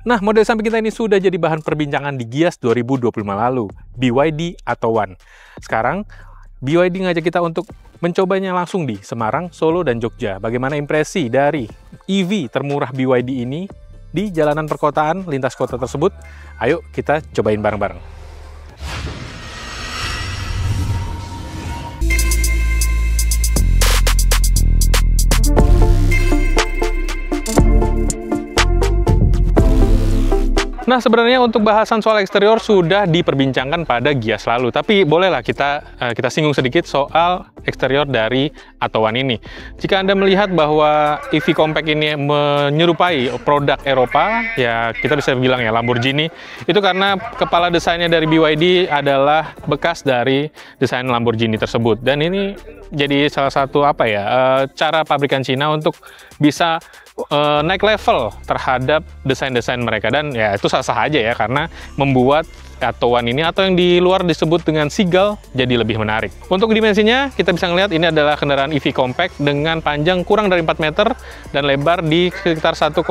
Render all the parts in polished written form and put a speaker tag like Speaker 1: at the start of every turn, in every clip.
Speaker 1: Nah, model samping kita ini sudah jadi bahan perbincangan di Gias 2025 lalu, BYD Atto1. Sekarang, BYD ngajak kita untuk mencobanya langsung di Semarang, Solo, dan Jogja. Bagaimana impresi dari EV termurah BYD ini di jalanan perkotaan lintas kota tersebut? Ayo kita cobain bareng-bareng. Nah, sebenarnya untuk bahasan soal eksterior sudah diperbincangkan pada Gias lalu, tapi bolehlah kita singgung sedikit soal eksterior dari Atto1 ini. Jika Anda melihat bahwa EV compact ini menyerupai produk Eropa, ya kita bisa bilang ya Lamborghini, itu karena kepala desainnya dari BYD adalah bekas dari desain Lamborghini tersebut. Dan ini jadi salah satu cara pabrikan Cina untuk bisa naik level terhadap desain-desain mereka, dan ya itu sah-sah aja ya karena membuat Atto1 ini atau yang di luar disebut dengan Seagull jadi lebih menarik. Untuk dimensinya kita bisa melihat ini adalah kendaraan EV compact dengan panjang kurang dari 4 meter dan lebar di sekitar 1,6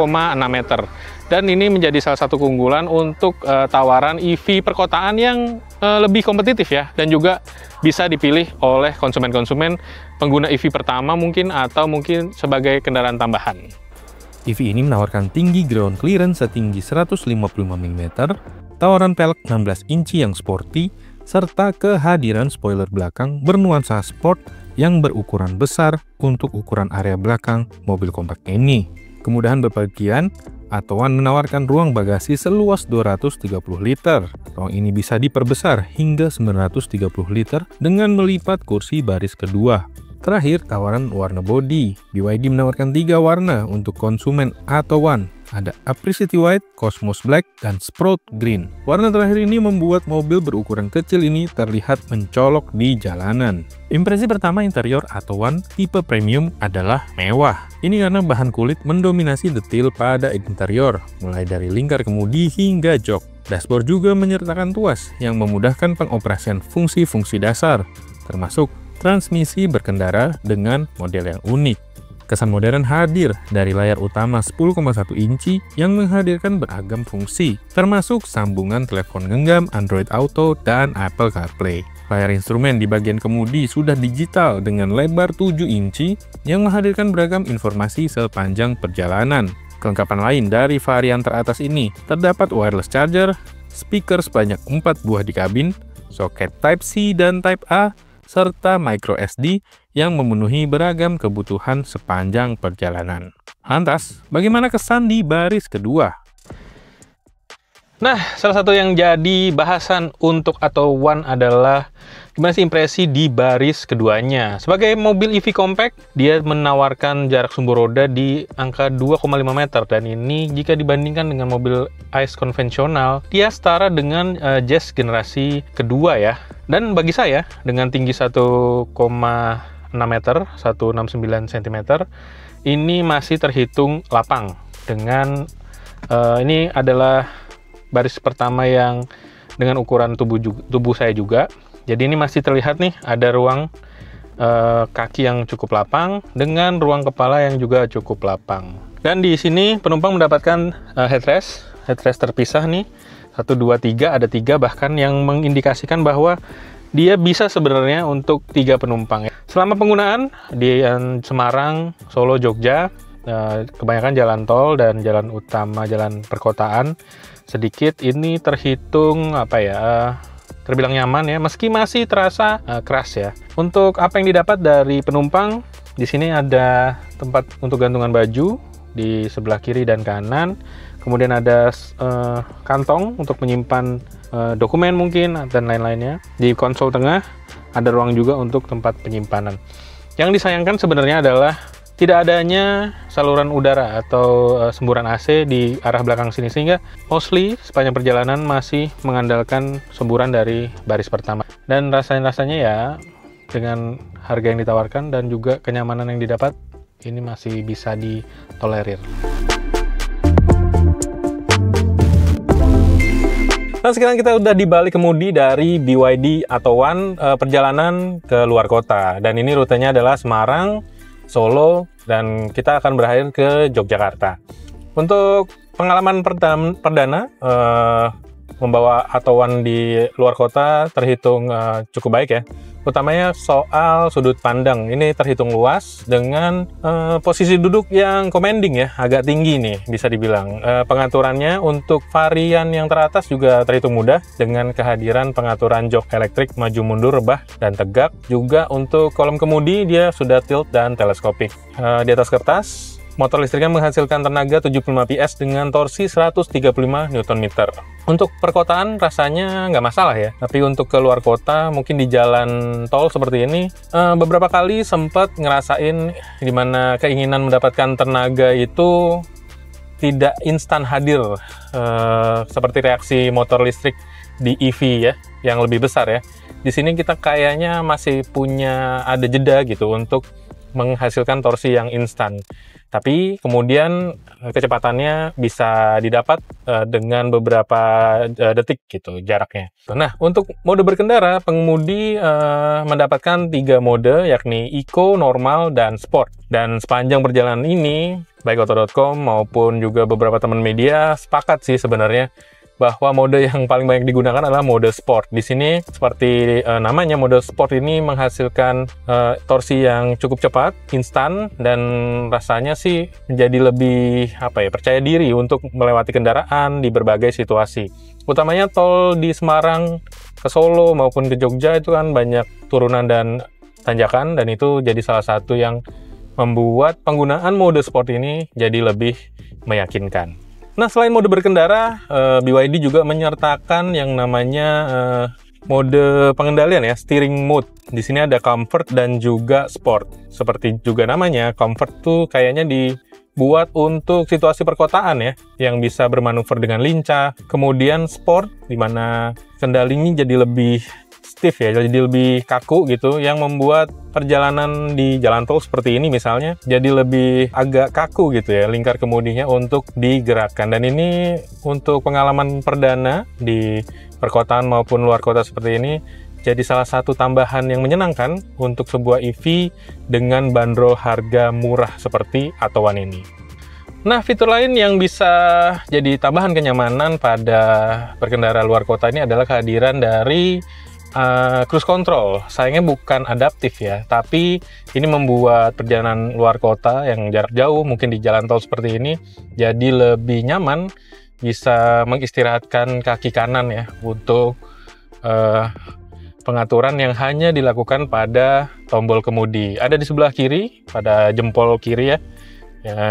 Speaker 1: meter. Dan ini menjadi salah satu keunggulan untuk tawaran EV perkotaan yang lebih kompetitif ya, dan juga bisa dipilih oleh konsumen-konsumen pengguna EV pertama mungkin, atau mungkin sebagai kendaraan tambahan.
Speaker 2: EV ini menawarkan tinggi ground clearance setinggi 155 mm, tawaran pelek 16 inci yang sporty, serta kehadiran spoiler belakang bernuansa sport yang berukuran besar untuk ukuran area belakang mobil kompak ini. Kemudahan bepergian, Atto1 menawarkan ruang bagasi seluas 230 liter. Ruang ini bisa diperbesar hingga 930 liter dengan melipat kursi baris kedua. Terakhir, tawaran warna bodi. BYD menawarkan 3 warna untuk konsumen Atto1. Ada Apricity White, Cosmos Black, dan Sprout Green. Warna terakhir ini membuat mobil berukuran kecil ini terlihat mencolok di jalanan. Impresi pertama interior Atto1 tipe premium adalah mewah. Ini karena bahan kulit mendominasi detail pada interior, mulai dari lingkar kemudi hingga jok. Dashboard juga menyertakan tuas yang memudahkan pengoperasian fungsi-fungsi dasar, termasuk transmisi berkendara dengan model yang unik. Kesan modern hadir dari layar utama 10,1 inci yang menghadirkan beragam fungsi, termasuk sambungan telepon genggam, Android Auto, dan Apple CarPlay. Layar instrumen di bagian kemudi sudah digital dengan lebar 7 inci yang menghadirkan beragam informasi sepanjang perjalanan. Kelengkapan lain dari varian teratas ini terdapat wireless charger, speaker sebanyak 4 buah di kabin, soket Type-C dan Type-A, serta micro SD yang memenuhi beragam kebutuhan sepanjang perjalanan. Lantas, bagaimana kesan di baris kedua?
Speaker 1: Nah, salah satu yang jadi bahasan untuk Atto1 adalah gimana sih impresi di baris keduanya. Sebagai mobil EV compact, dia menawarkan jarak sumbu roda di angka 2,5 meter, dan ini jika dibandingkan dengan mobil ICE konvensional, dia setara dengan Jazz generasi kedua ya. Dan bagi saya, dengan tinggi 1,6 meter, 169 cm, ini masih terhitung lapang. Dengan ini adalah baris pertama yang dengan ukuran tubuh saya juga. Jadi ini masih terlihat nih ada ruang kaki yang cukup lapang dengan ruang kepala yang juga cukup lapang. Dan di sini penumpang mendapatkan headrest terpisah nih. 1, 2, 3, ada 3 bahkan, yang mengindikasikan bahwa dia bisa sebenarnya untuk 3 penumpang. Selama penggunaan di Semarang, Solo, Jogja, kebanyakan jalan tol dan jalan utama, jalan perkotaan, sedikit ini terhitung terbilang nyaman ya, meski masih terasa keras ya. Untuk apa yang didapat dari penumpang, di sini ada tempat untuk gantungan baju di sebelah kiri dan kanan. Kemudian ada kantong untuk menyimpan dokumen mungkin dan lain-lainnya. Di konsol tengah ada ruang juga untuk tempat penyimpanan. Yang disayangkan sebenarnya adalah tidak adanya saluran udara atau semburan AC di arah belakang sini, sehingga mostly sepanjang perjalanan masih mengandalkan semburan dari baris pertama. Dan rasanya ya dengan harga yang ditawarkan dan juga kenyamanan yang didapat, ini masih bisa ditolerir. Nah, sekarang kita udah di balik kemudi dari BYD Atto1 perjalanan ke luar kota. Dan ini rutenya adalah Semarang, Solo, dan kita akan berakhir ke Yogyakarta. Untuk pengalaman perdana membawa Atto1 di luar kota terhitung cukup baik ya. Utamanya soal sudut pandang, ini terhitung luas dengan posisi duduk yang commanding ya, agak tinggi nih bisa dibilang. Pengaturannya untuk varian yang teratas juga terhitung mudah dengan kehadiran pengaturan jok elektrik maju mundur, rebah, dan tegak. Juga untuk kolom kemudi dia sudah tilt dan teleskopik. Di atas kertas, motor listriknya menghasilkan tenaga 75 PS dengan torsi 135 Nm. Untuk perkotaan rasanya nggak masalah ya, tapi untuk keluar kota mungkin di jalan tol seperti ini beberapa kali sempat ngerasain dimana keinginan mendapatkan tenaga itu tidak instan hadir seperti reaksi motor listrik di EV ya, yang lebih besar ya. Di sini kita kayaknya masih punya ada jeda gitu untuk menghasilkan torsi yang instan. Tapi kemudian kecepatannya bisa didapat dengan beberapa detik gitu jaraknya. Nah, untuk mode berkendara, pengemudi mendapatkan 3 mode yakni Eco, Normal, dan Sport. Dan sepanjang perjalanan ini, baik Auto.com maupun juga beberapa teman media sepakat sih sebenarnya bahwa mode yang paling banyak digunakan adalah mode sport. Di sini seperti namanya, mode sport ini menghasilkan torsi yang cukup cepat, instan, dan rasanya sih menjadi lebih percaya diri untuk melewati kendaraan di berbagai situasi. Utamanya tol di Semarang ke Solo maupun ke Jogja itu kan banyak turunan dan tanjakan, dan itu jadi salah satu yang membuat penggunaan mode sport ini jadi lebih meyakinkan. Nah, selain mode berkendara, BYD juga menyertakan yang namanya mode pengendalian ya, steering mode. Di sini ada comfort dan juga sport. Seperti juga namanya, comfort tuh kayaknya dibuat untuk situasi perkotaan ya, yang bisa bermanuver dengan lincah. Kemudian sport, di mana kendalinya jadi lebih stiff ya, jadi lebih kaku gitu, yang membuat perjalanan di jalan tol seperti ini misalnya jadi lebih agak kaku gitu ya, lingkar kemudinya untuk digerakkan. Dan ini untuk pengalaman perdana di perkotaan maupun luar kota seperti ini jadi salah satu tambahan yang menyenangkan untuk sebuah EV dengan bandrol harga murah seperti Atto1 ini. Nah, fitur lain yang bisa jadi tambahan kenyamanan pada berkendara luar kota ini adalah kehadiran dari cruise control. Sayangnya bukan adaptif ya, tapi ini membuat perjalanan luar kota yang jarak jauh, mungkin di jalan tol seperti ini, jadi lebih nyaman, bisa mengistirahatkan kaki kanan ya, untuk pengaturan yang hanya dilakukan pada tombol kemudi. Ada di sebelah kiri, pada jempol kiri ya,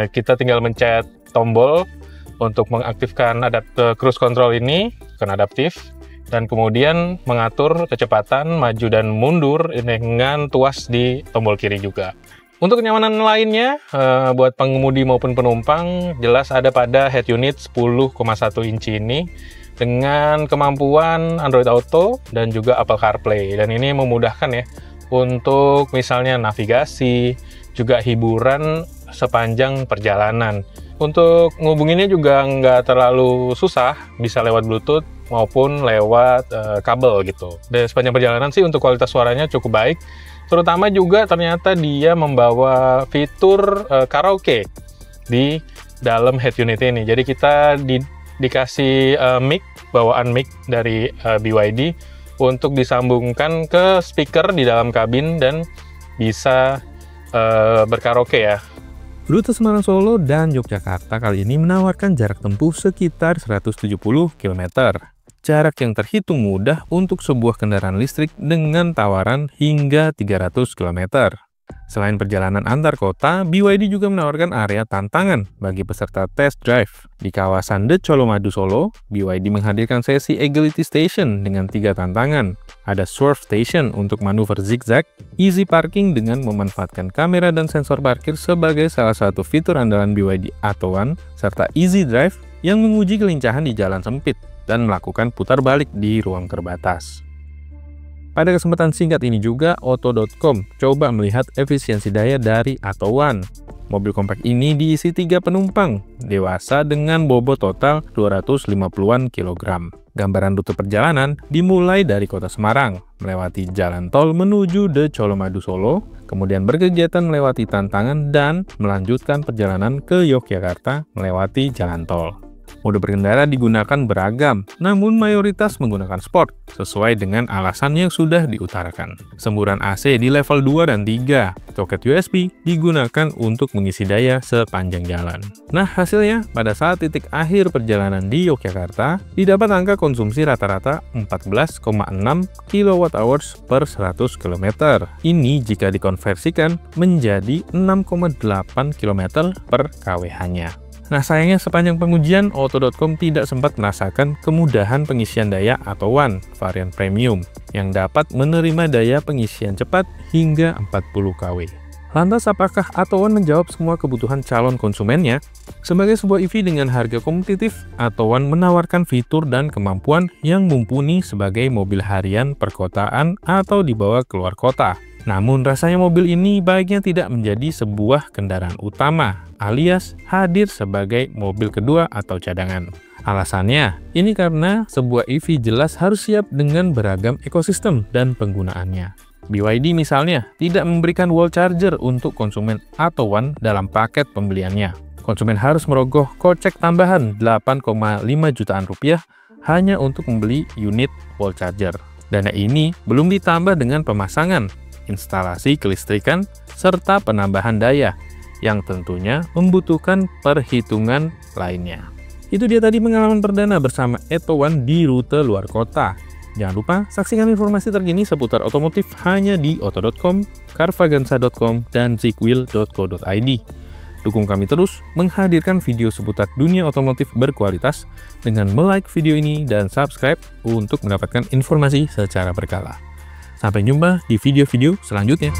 Speaker 1: kita tinggal mencet tombol untuk mengaktifkan cruise control ini, bukan adaptif, dan kemudian mengatur kecepatan maju dan mundur dengan tuas di tombol kiri juga. Untuk kenyamanan lainnya, buat pengemudi maupun penumpang, jelas ada pada head unit 10,1 inci ini dengan kemampuan Android Auto dan juga Apple CarPlay. Dan ini memudahkan ya untuk misalnya navigasi, juga hiburan sepanjang perjalanan. Untuk ngubunginnya juga nggak terlalu susah, bisa lewat Bluetooth maupun lewat kabel gitu. Dan sepanjang perjalanan sih untuk kualitas suaranya cukup baik. Terutama juga ternyata dia membawa fitur karaoke di dalam head unit ini. Jadi kita dikasih mic, bawaan mic dari BYD untuk disambungkan ke speaker di dalam kabin dan bisa berkaraoke ya.
Speaker 2: Rute Semarang Solo dan Yogyakarta kali ini menawarkan jarak tempuh sekitar 170 km. Jarak yang terhitung mudah untuk sebuah kendaraan listrik dengan tawaran hingga 300 km. Selain perjalanan antar kota, BYD juga menawarkan area tantangan bagi peserta test drive. Di kawasan The Colomadu Solo, BYD menghadirkan sesi Agility Station dengan 3 tantangan. Ada Swerve Station untuk manuver zigzag, Easy Parking dengan memanfaatkan kamera dan sensor parkir sebagai salah satu fitur andalan BYD Atto1, serta Easy Drive yang menguji kelincahan di jalan sempit dan melakukan putar balik di ruang terbatas. Pada kesempatan singkat ini juga, Auto.com coba melihat efisiensi daya dari Atto1. Mobil kompak ini diisi 3 penumpang, dewasa dengan bobot total 250-an kilogram. Gambaran rute perjalanan dimulai dari kota Semarang, melewati jalan tol menuju The Colomadu Solo, kemudian berkegiatan melewati tantangan dan melanjutkan perjalanan ke Yogyakarta melewati jalan tol. Mode berkendara digunakan beragam, namun mayoritas menggunakan sport, sesuai dengan alasan yang sudah diutarakan. Semburan AC di level 2 dan 3, soket USB digunakan untuk mengisi daya sepanjang jalan. Nah, hasilnya pada saat titik akhir perjalanan di Yogyakarta, didapat angka konsumsi rata-rata 14,6 kWh per 100 km. Ini jika dikonversikan menjadi 6,8 km per kWh-nya. Nah, sayangnya sepanjang pengujian, Auto.com tidak sempat merasakan kemudahan pengisian daya atau WAN varian premium yang dapat menerima daya pengisian cepat hingga 40 kW. Lantas, apakah Atto One menjawab semua kebutuhan calon konsumennya? Sebagai sebuah EV dengan harga kompetitif, Atto One menawarkan fitur dan kemampuan yang mumpuni sebagai mobil harian perkotaan atau dibawa keluar kota. Namun, rasanya mobil ini baiknya tidak menjadi sebuah kendaraan utama, alias hadir sebagai mobil kedua atau cadangan. Alasannya, ini karena sebuah EV jelas harus siap dengan beragam ekosistem dan penggunaannya. BYD misalnya tidak memberikan wall charger untuk konsumen Atto One dalam paket pembeliannya. Konsumen harus merogoh kocek tambahan 8,5 jutaan rupiah hanya untuk membeli unit wall charger. Dana ini belum ditambah dengan pemasangan, instalasi kelistrikan, serta penambahan daya, yang tentunya membutuhkan perhitungan lainnya. Itu dia tadi pengalaman perdana bersama Atto One di rute luar kota. Jangan lupa saksikan informasi terkini seputar otomotif hanya di Auto.com, Carvaganza.com, dan Zigwheel.co.id. Dukung kami terus menghadirkan video seputar dunia otomotif berkualitas dengan like video ini dan subscribe untuk mendapatkan informasi secara berkala. Sampai jumpa di video-video selanjutnya.